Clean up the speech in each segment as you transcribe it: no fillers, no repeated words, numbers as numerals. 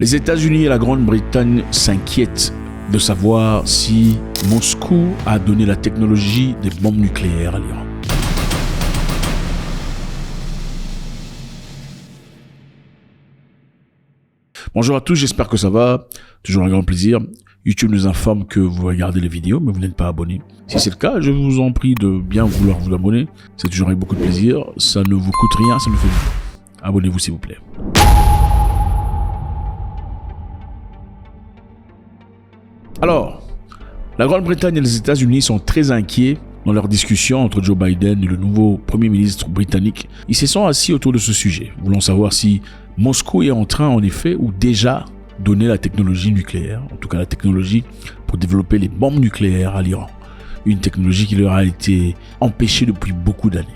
Les États-Unis et la Grande-Bretagne s'inquiètent de savoir si Moscou a donné la technologie des bombes nucléaires à l'Iran. Bonjour à tous, j'espère que ça va. Toujours un grand plaisir. YouTube nous informe que vous regardez les vidéos, mais vous n'êtes pas abonné. Si c'est le cas, je vous en prie de bien vouloir vous abonner. C'est toujours avec beaucoup de plaisir. Ça ne vous coûte rien, ça nous fait du bien. Abonnez-vous s'il vous plaît. Alors, la Grande-Bretagne et les États-Unis sont très inquiets dans leur discussion entre Joe Biden et le nouveau Premier ministre britannique. Ils se sont assis autour de ce sujet, voulant savoir si Moscou est en train, en effet, ou déjà donner la technologie nucléaire, en tout cas la technologie pour développer les bombes nucléaires à l'Iran. Une technologie qui leur a été empêchée depuis beaucoup d'années.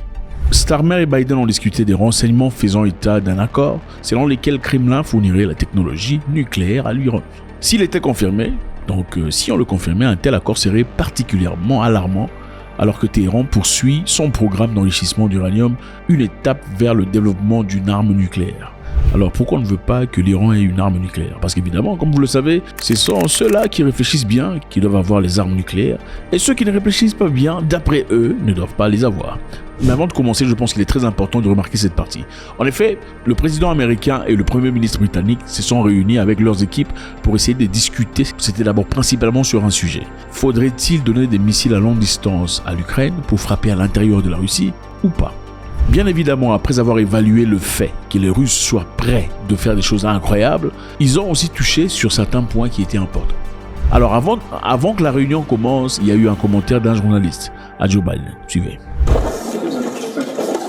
Starmer et Biden ont discuté des renseignements faisant état d'un accord selon lequel Kremlin fournirait la technologie nucléaire à l'Iran. S'il était confirmé, donc si on le confirmait, un tel accord serait particulièrement alarmant alors que Téhéran poursuit son programme d'enrichissement d'uranium, une étape vers le développement d'une arme nucléaire. Alors pourquoi on ne veut pas que l'Iran ait une arme nucléaire? Parce qu'évidemment, comme vous le savez, ce sont ceux-là qui réfléchissent bien qui doivent avoir les armes nucléaires et ceux qui ne réfléchissent pas bien, d'après eux, ne doivent pas les avoir. Mais avant de commencer, je pense qu'il est très important de remarquer cette partie. En effet, le président américain et le premier ministre britannique se sont réunis avec leurs équipes pour essayer de discuter. C'était d'abord principalement sur un sujet. Faudrait-il donner des missiles à longue distance à l'Ukraine pour frapper à l'intérieur de la Russie ou pas? Bien évidemment, après avoir évalué le fait que les Russes soient prêts de faire des choses incroyables, ils ont aussi touché sur certains points qui étaient importants. Alors avant que la réunion commence, il y a eu un commentaire d'un journaliste à Joe Biden. Suivez.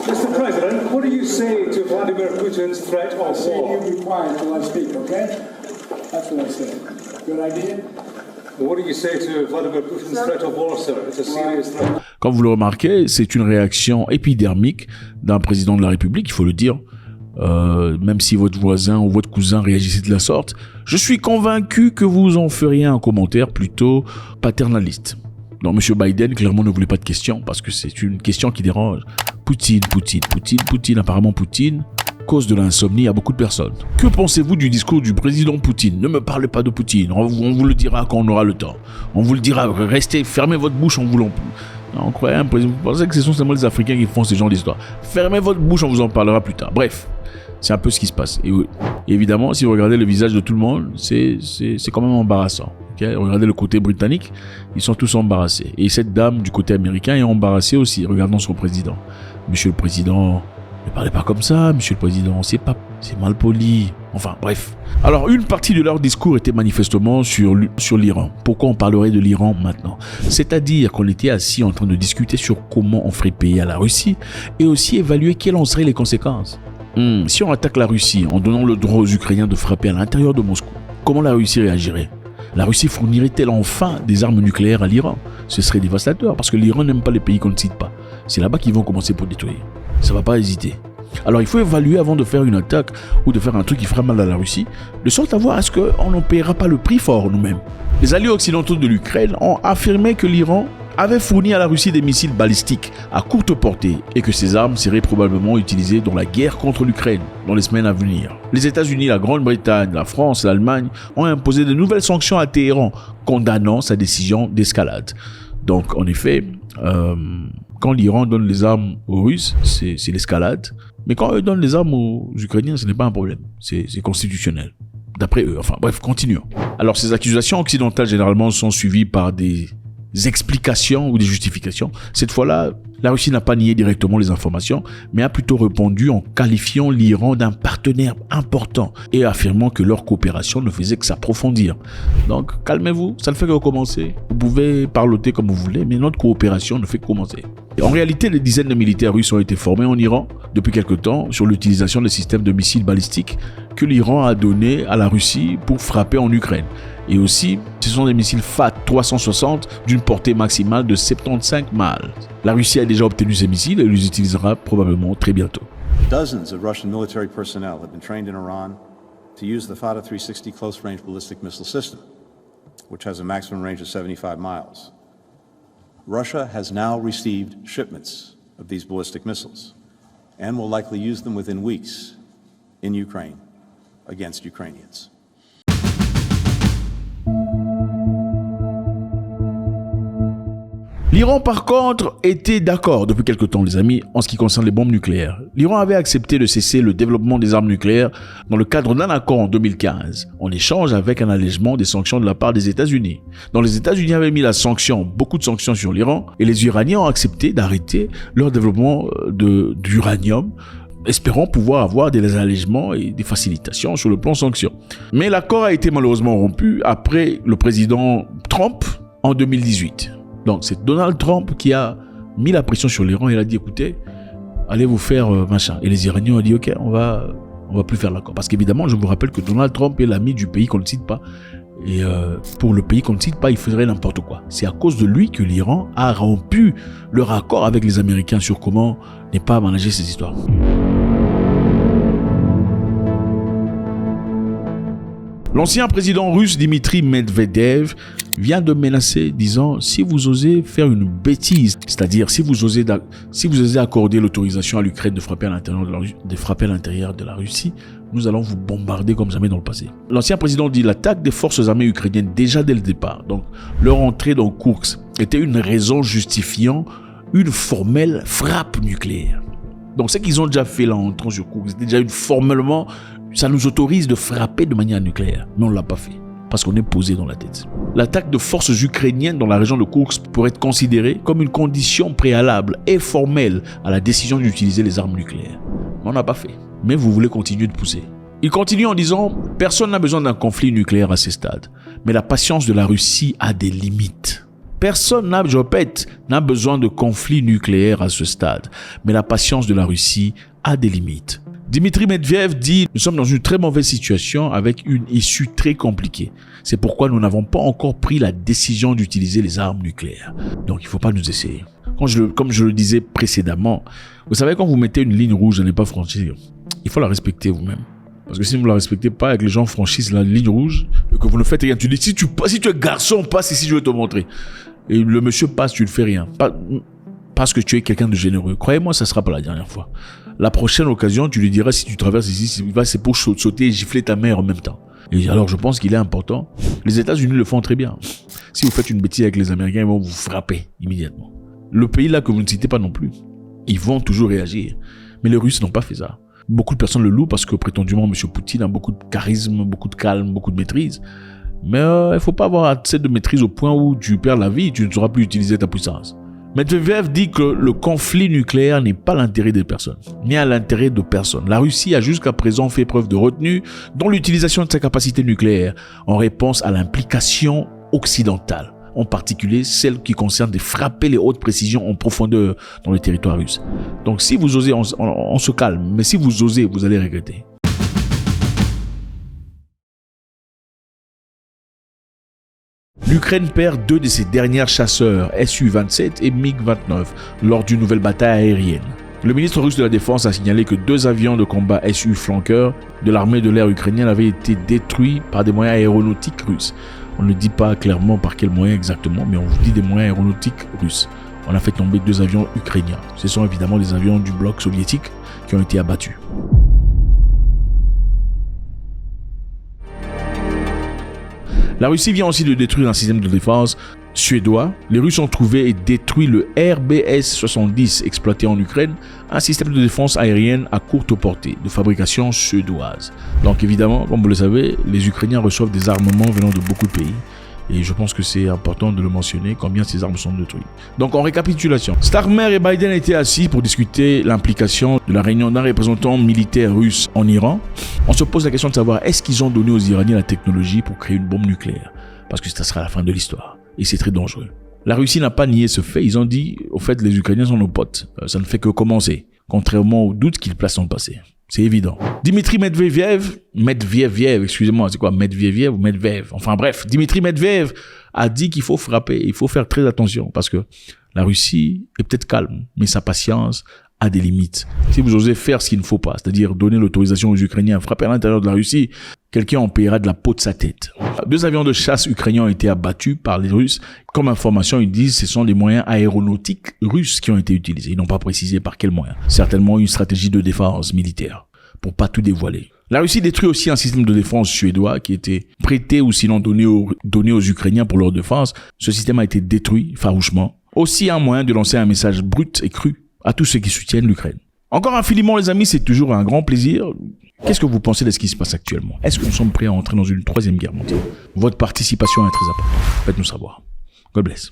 Mr. President, what do you say to Vladimir Putin's threat of war? You be quiet till I speak, okay? That's what I said. Good idea? What do you say to Vladimir Putin's threat of war, sir? It's a serious threat. Comme vous le remarquez, c'est une réaction épidermique d'un président de la République, il faut le dire. Même si votre voisin ou votre cousin réagissait de la sorte, je suis convaincu que vous en feriez un commentaire plutôt paternaliste. Donc, M. Biden, clairement, ne voulait pas de questions parce que c'est une question qui dérange. Poutine, apparemment Poutine, cause de l'insomnie à beaucoup de personnes. Que pensez-vous du discours du président Poutine? Ne me parlez pas de Poutine, on vous le dira quand on aura le temps. On vous le dira, restez, fermez votre bouche en voulant plus. On croyait un président, vous pensez que ce sont seulement les Africains qui font ce genre d'histoire. Fermez votre bouche, on vous en parlera plus tard. Bref, c'est un peu ce qui se passe. Et évidemment, si vous regardez le visage de tout le monde, c'est quand même embarrassant. Okay? Regardez le côté britannique, ils sont tous embarrassés. Et cette dame du côté américain est embarrassée aussi, regardant son président. Monsieur le président, ne parlez pas comme ça, monsieur le président, c'est mal poli. Enfin, bref. Alors, une partie de leur discours était manifestement sur l'Iran. Pourquoi on parlerait de l'Iran maintenant? C'est-à-dire qu'on était assis en train de discuter sur comment on ferait payer à la Russie et aussi évaluer quelles en seraient les conséquences. Si on attaque la Russie en donnant le droit aux Ukrainiens de frapper à l'intérieur de Moscou, comment la Russie réagirait? La Russie fournirait-elle enfin des armes nucléaires à l'Iran? Ce serait dévastateur parce que l'Iran n'aime pas les pays qu'on ne cite pas. C'est là-bas qu'ils vont commencer pour détruire. Ça ne va pas hésiter. Alors il faut évaluer avant de faire une attaque ou de faire un truc qui fera mal à la Russie, de sorte à voir est-ce qu'on n'en paiera pas le prix fort nous-mêmes. Les alliés occidentaux de l'Ukraine ont affirmé que l'Iran avait fourni à la Russie des missiles balistiques à courte portée et que ces armes seraient probablement utilisées dans la guerre contre l'Ukraine dans les semaines à venir. Les États-Unis, la Grande-Bretagne, la France et l'Allemagne ont imposé de nouvelles sanctions à Téhéran, condamnant sa décision d'escalade. Donc en effet, quand l'Iran donne les armes aux Russes, c'est l'escalade. Mais quand eux donnent les armes aux Ukrainiens, ce n'est pas un problème. C'est constitutionnel. D'après eux. Enfin bref, continuons. Alors ces accusations occidentales généralement sont suivies par des explications ou des justifications. Cette fois-là, la Russie n'a pas nié directement les informations, mais a plutôt répondu en qualifiant l'Iran d'un partenaire important et affirmant que leur coopération ne faisait que s'approfondir. Donc, calmez-vous, ça ne fait que commencer. Vous pouvez parloter comme vous voulez, mais notre coopération ne fait que commencer. Et en réalité, des dizaines de militaires russes ont été formés en Iran depuis quelque temps sur l'utilisation des systèmes de missiles balistiques que l'Iran a donnés à la Russie pour frapper en Ukraine. Et aussi, ce sont des missiles FAT-360 d'une portée maximale de 75 miles. La Russie a déjà obtenu ces missiles et les utilisera probablement très bientôt. Dozens of Russian military personnel have been trained in Iran to use the FATA 360 close-range ballistic missile system, which has a maximum range of 75 miles. Russia has now received shipments of these ballistic missiles and will likely use them within weeks in Ukraine against Ukrainians. L'Iran, par contre, était d'accord depuis quelque temps, les amis, en ce qui concerne les bombes nucléaires. L'Iran avait accepté de cesser le développement des armes nucléaires dans le cadre d'un accord en 2015, en échange avec un allègement des sanctions de la part des États-Unis. Donc les États-Unis avaient mis beaucoup de sanctions sur l'Iran, et les Iraniens ont accepté d'arrêter leur développement d'uranium, espérant pouvoir avoir des allègements et des facilitations sur le plan sanctions. Mais l'accord a été malheureusement rompu après le président Trump en 2018. Donc c'est Donald Trump qui a mis la pression sur l'Iran et il a dit écoutez, allez vous faire machin. Et les Iraniens ont dit ok, on va plus faire l'accord. Parce qu'évidemment, je vous rappelle que Donald Trump est l'ami du pays qu'on ne cite pas. Et pour le pays qu'on ne cite pas, il ferait n'importe quoi. C'est à cause de lui que l'Iran a rompu leur accord avec les Américains sur comment ne pas manager ces histoires. L'ancien président russe Dmitri Medvedev vient de menacer, disant si vous osez faire une bêtise, c'est-à-dire si vous osez accorder l'autorisation à l'Ukraine de frapper à l'intérieur de la Russie, nous allons vous bombarder comme jamais dans le passé. L'ancien président dit l'attaque des forces armées ukrainiennes déjà dès le départ, donc leur entrée dans Koursk, était une raison justifiant une formelle frappe nucléaire. Donc ce qu'ils ont déjà fait là en entrant sur Koursk, c'était déjà formellement, ça nous autorise de frapper de manière nucléaire, mais on ne l'a pas fait. Parce qu'on est posé dans la tête. L'attaque de forces ukrainiennes dans la région de Koursk pourrait être considérée comme une condition préalable et formelle à la décision d'utiliser les armes nucléaires. Mais on n'a pas fait. Mais vous voulez continuer de pousser. Il continue en disant « Personne n'a besoin d'un conflit nucléaire à ce stade. Mais la patience de la Russie a des limites. Personne n'a besoin de conflit nucléaire à ce stade. Mais la patience de la Russie a des limites. » Dmitri Medvedev dit « Nous sommes dans une très mauvaise situation avec une issue très compliquée. C'est pourquoi nous n'avons pas encore pris la décision d'utiliser les armes nucléaires. Donc il ne faut pas nous essayer. » Comme je le disais précédemment, vous savez quand vous mettez une ligne rouge à ne pas franchir, il faut la respecter vous-même. Parce que si vous ne la respectez pas et que les gens franchissent la ligne rouge et que vous ne faites rien, tu dis si tu es garçon, passe ici, je vais te montrer. Et le monsieur passe, tu ne fais rien. Parce que tu es quelqu'un de généreux. Croyez-moi, ça ne sera pas la dernière fois. La prochaine occasion, tu lui diras si tu traverses ici, c'est pour sauter et gifler ta mère en même temps. Et alors, je pense qu'il est important. Les États-Unis le font très bien. Si vous faites une bêtise avec les Américains, ils vont vous frapper immédiatement. Le pays là que vous ne citez pas non plus, ils vont toujours réagir. Mais les Russes n'ont pas fait ça. Beaucoup de personnes le louent parce que prétendument M. Poutine a beaucoup de charisme, beaucoup de calme, beaucoup de maîtrise. Mais il ne faut pas avoir assez de maîtrise au point où tu perds la vie et tu ne sauras plus utiliser ta puissance. Medvedev dit que le conflit nucléaire n'est pas l'intérêt des personnes, ni à l'intérêt de personne. La Russie a jusqu'à présent fait preuve de retenue dans l'utilisation de sa capacité nucléaire en réponse à l'implication occidentale, en particulier celle qui concerne de frapper les hautes précisions en profondeur dans le territoire russe. Donc si vous osez, on se calme, mais si vous osez, vous allez regretter. L'Ukraine perd 2 de ses derniers chasseurs, Su-27 et MiG-29, lors d'une nouvelle bataille aérienne. Le ministre russe de la Défense a signalé que 2 avions de combat Su flanqueurs de l'armée de l'air ukrainienne avaient été détruits par des moyens aéronautiques russes. On ne dit pas clairement par quels moyens exactement, mais on vous dit des moyens aéronautiques russes. On a fait tomber 2 avions ukrainiens. Ce sont évidemment des avions du bloc soviétique qui ont été abattus. La Russie vient aussi de détruire un système de défense suédois. Les Russes ont trouvé et détruit le RBS-70 exploité en Ukraine, un système de défense aérienne à courte portée, de fabrication suédoise. Donc évidemment, comme vous le savez, les Ukrainiens reçoivent des armements venant de beaucoup de pays. Et je pense que c'est important de le mentionner, combien ces armes sont détruites. Donc en récapitulation, Starmer et Biden étaient assis pour discuter l'implication de la réunion d'un représentant militaire russe en Iran. On se pose la question de savoir est-ce qu'ils ont donné aux Iraniens la technologie pour créer une bombe nucléaire? Parce que ça sera la fin de l'histoire. Et c'est très dangereux. La Russie n'a pas nié ce fait. Ils ont dit, au fait, les Ukrainiens sont nos potes. Ça ne fait que commencer. Contrairement aux doutes qu'ils placent dans le passé. C'est évident. Dmitri Medvedev, excusez-moi, c'est quoi Medvedev ou Medvedev? Enfin bref, Dmitri Medvedev a dit qu'il faut frapper, il faut faire très attention parce que la Russie est peut-être calme, mais sa patience a des limites. Si vous osez faire ce qu'il ne faut pas, c'est-à-dire donner l'autorisation aux Ukrainiens à frapper à l'intérieur de la Russie, quelqu'un en paiera de la peau de sa tête. 2 avions de chasse ukrainiens ont été abattus par les Russes. Comme information, ils disent que ce sont des moyens aéronautiques russes qui ont été utilisés. Ils n'ont pas précisé par quels moyens. Certainement une stratégie de défense militaire, pour pas tout dévoiler. La Russie détruit aussi un système de défense suédois qui était prêté ou sinon donné aux Ukrainiens pour leur défense. Ce système a été détruit farouchement. Aussi un moyen de lancer un message brut et cru à tous ceux qui soutiennent l'Ukraine. Encore infiniment les amis, c'est toujours un grand plaisir. Qu'est-ce que vous pensez de ce qui se passe actuellement? Est-ce qu'on semble prêt à entrer dans une troisième guerre mondiale? Votre participation est très importante. Faites-nous savoir. God bless.